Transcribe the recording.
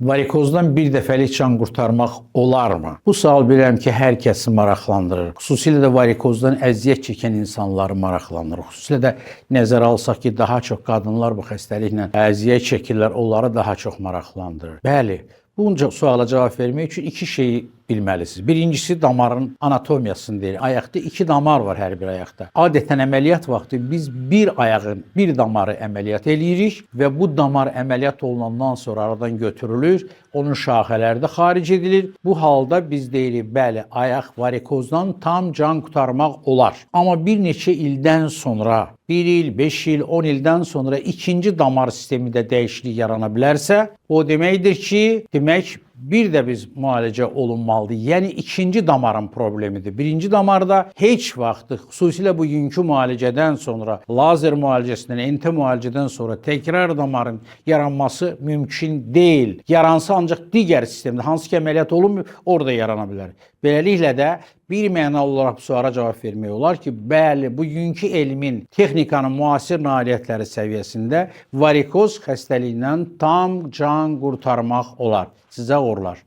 Varikozdan bir dəfəlik can qurtarmaq olarmı? Bu sual bilirəm ki, hər kəsi maraqlandırır. Xüsusilə də varikozdan əziyyət çəkən insanları maraqlandırır. Xüsusilə də nəzərə alsaq ki, daha çox qadınlar bu xəstəliklə əziyyət çəkirlər, onları daha çox maraqlandırır. Bəli, bunca suala cavab vermək üçün iki şeyi bilməlisiniz. Birincisi damarın anatomiyasını deyir. Ayaqda iki damar var hər bir ayaqda. Adətən əməliyyat vaxtı biz bir ayağın, bir damarı əməliyyat eləyirik və bu damar əməliyyat olunandan sonra aradan götürülür, onun şaxələri də xaric edilir. Bu halda biz deyirik, bəli, ayaq varikozdan tam can qurtarmaq olar. Amma bir neçə ildən sonra, 1 il, 5 il, 10 ildən sonra ikinci damar sistemində dəyişiklik yarana bilərsə, o deməkdir ki, bir də biz müalicə olunmalıdır. Yəni ikinci damarın problemidir. Birinci damarda heç vaxt, xüsusilə bugünkü müalicədən sonra, lazer müalicəsindən, NT müalicədən sonra təkrar damarın yaranması mümkün deyil. Yaransa ancaq digər sistemdə, hansı ki əməliyyat olunmuyor, orada yarana bilər. Beləliklə də bir mənalı olaraq bu suala cavab vermək olar ki, bəli, bugünkü elmin, texnikanın müasir nailiyyətləri səviyyəsində varikoz xəstəliyindən tam can qurtarmaq olar. Sizə uğurlar.